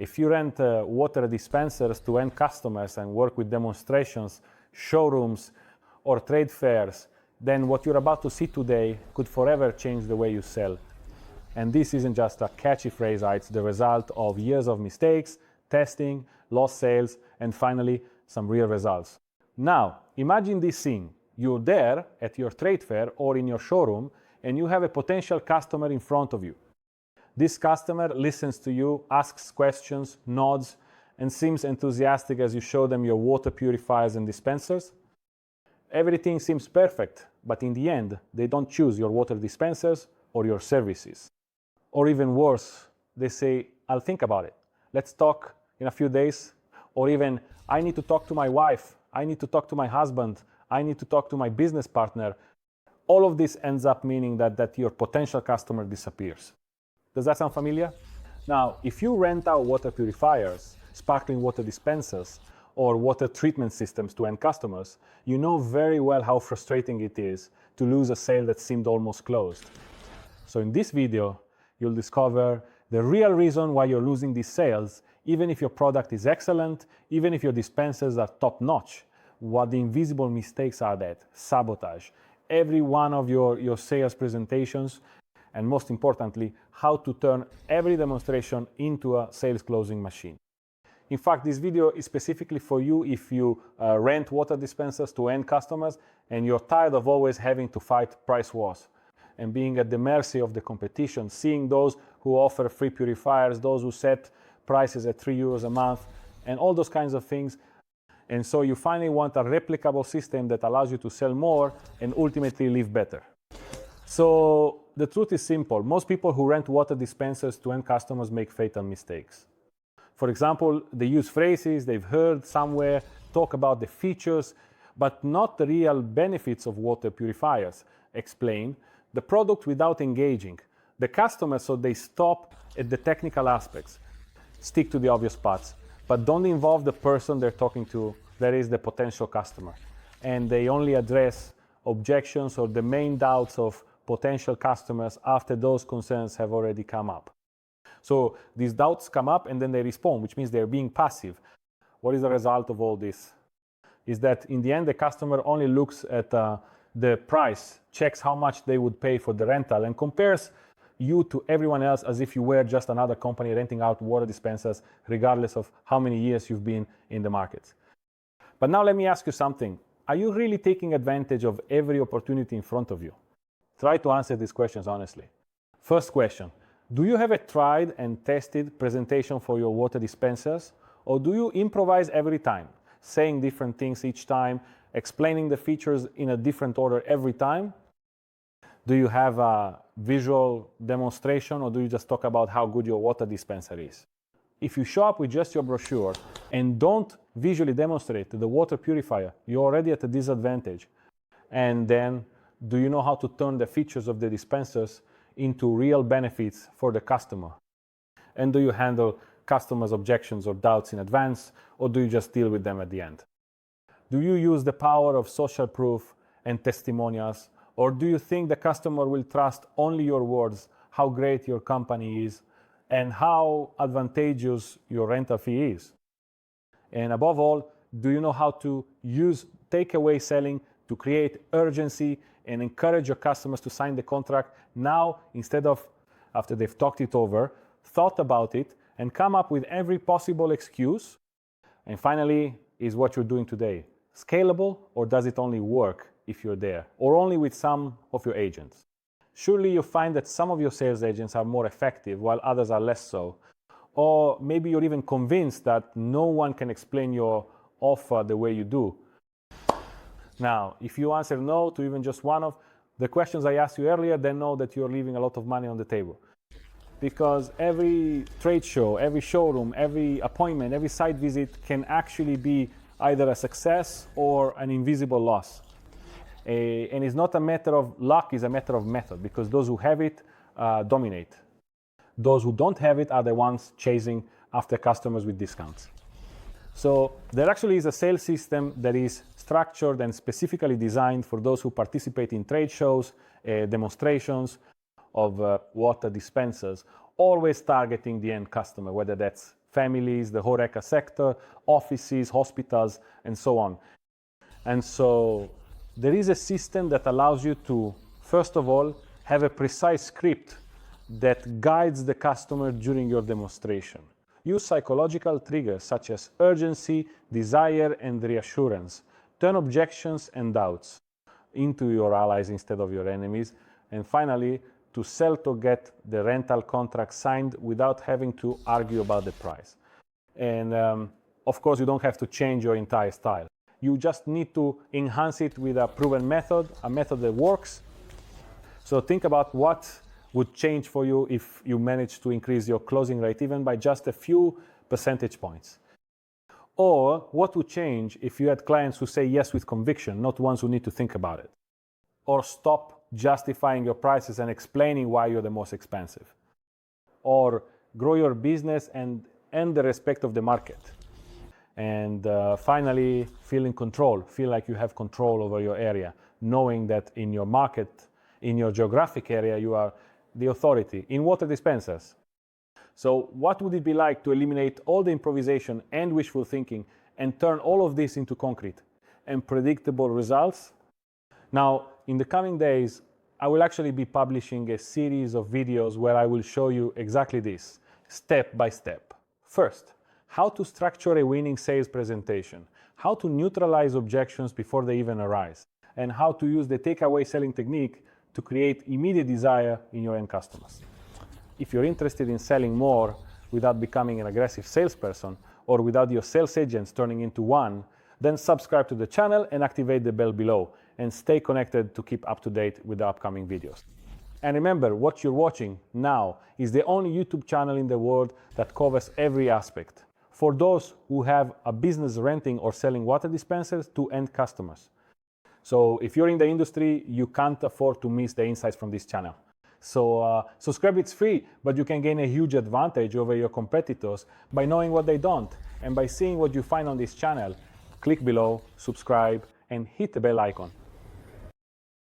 If you rent water dispensers to end customers and work with demonstrations, showrooms, or trade fairs, then what you're about to see today could forever change the way you sell. And this isn't just a catchy phrase, it's the result of years of mistakes, testing, lost sales, and finally, some real results. Now, imagine this scene. You're there at your trade fair or in your showroom, and you have a potential customer in front of you. This customer listens to you, asks questions, nods, and seems enthusiastic as you show them your water purifiers and dispensers. Everything seems perfect, but in the end, they don't choose your water dispensers or your services. Or even worse, they say, I'll think about it. Let's talk in a few days. Or even, I need to talk to my wife. I need to talk to my husband. I need to talk to my business partner. All of this ends up meaning that your potential customer disappears. Does that sound familiar? Now, if you rent out water purifiers, sparkling water dispensers, or water treatment systems to end customers, you know very well how frustrating it is to lose a sale that seemed almost closed. So in this video, you'll discover the real reason why you're losing these sales, even if your product is excellent, even if your dispensers are top-notch, what the invisible mistakes are that sabotage every one of your sales presentations, and most importantly, how to turn every demonstration into a sales closing machine. In fact, this video is specifically for you if you rent water dispensers to end customers and you're tired of always having to fight price wars and being at the mercy of the competition, seeing those who offer free purifiers, those who set prices at €3 a month, and all those kinds of things. And so you finally want a replicable system that allows you to sell more and ultimately live better. So the truth is simple. Most people who rent water dispensers to end customers make fatal mistakes. For example, they use phrases they've heard somewhere, talk about the features, but not the real benefits of water purifiers. Explain the product without engaging the customer, so they stop at the technical aspects, stick to the obvious parts, but don't involve the person they're talking to, that is the potential customer. And they only address objections or the main doubts of potential customers after those concerns have already come up. So these doubts come up and then they respond, which means they're being passive. What is the result of all this? Is that in the end, the customer only looks at the price, checks how much they would pay for the rental, and compares you to everyone else as if you were just another company renting out water dispensers, regardless of how many years you've been in the market. But now let me ask you something. Are you really taking advantage of every opportunity in front of you? Try to answer these questions honestly. First question. Do you have a tried and tested presentation for your water dispensers, or do you improvise every time, saying different things each time, explaining the features in a different order every time? Do you have a visual demonstration, or do you just talk about how good your water dispenser is? If you show up with just your brochure and don't visually demonstrate the water purifier, you're already at a disadvantage. And then, do you know how to turn the features of the dispensers into real benefits for the customer? And do you handle customers' objections or doubts in advance, or do you just deal with them at the end? Do you use the power of social proof and testimonials, or do you think the customer will trust only your words, how great your company is, and how advantageous your rental fee is? And above all, do you know how to use takeaway selling to create urgency and encourage your customers to sign the contract now, instead of after they've talked it over, thought about it, and come up with every possible excuse? And finally, is what you're doing today scalable, or does it only work if you're there, or only with some of your agents? Surely you find that some of your sales agents are more effective while others are less so. Or maybe you're even convinced that no one can explain your offer the way you do. Now, if you answer no to even just one of the questions I asked you earlier, then know that you're leaving a lot of money on the table. Because every trade show, every showroom, every appointment, every site visit can actually be either a success or an invisible loss. And it's not a matter of luck, it's a matter of method, because those who have it dominate. Those who don't have it are the ones chasing after customers with discounts. So there actually is a sales system that is structured and specifically designed for those who participate in trade shows, demonstrations of water dispensers, always targeting the end customer, whether that's families, the HoReCa sector, offices, hospitals, and so on. And so there is a system that allows you to, first of all, have a precise script that guides the customer during your demonstration. Use psychological triggers such as urgency, desire, and reassurance. Turn objections and doubts into your allies instead of your enemies. And finally, to sell to get the rental contract signed without having to argue about the price. And of course, you don't have to change your entire style. You just need to enhance it with a proven method, a method that works. So think about what would change for you if you manage to increase your closing rate even by just a few percentage points. Or what would change if you had clients who say yes with conviction, not ones who need to think about it. Or stop justifying your prices and explaining why you're the most expensive. Or grow your business and earn the respect of the market. And finally, feel in control. Feel like you have control over your area, knowing that in your market, in your geographic area, you are the authority in water dispensers. So what would it be like to eliminate all the improvisation and wishful thinking and turn all of this into concrete and predictable results? Now, in the coming days, I will actually be publishing a series of videos where I will show you exactly this, step by step. First, how to structure a winning sales presentation, how to neutralize objections before they even arise, and how to use the takeaway selling technique to create immediate desire in your end customers. If you're interested in selling more without becoming an aggressive salesperson or without your sales agents turning into one, then subscribe to the channel and activate the bell below and stay connected to keep up to date with the upcoming videos. And remember, what you're watching now is the only YouTube channel in the world that covers every aspect for those who have a business renting or selling water dispensers to end customers. So if you're in the industry, you can't afford to miss the insights from this channel. So subscribe, it's free, but you can gain a huge advantage over your competitors by knowing what they don't. And by seeing what you find on this channel, click below, subscribe, and hit the bell icon.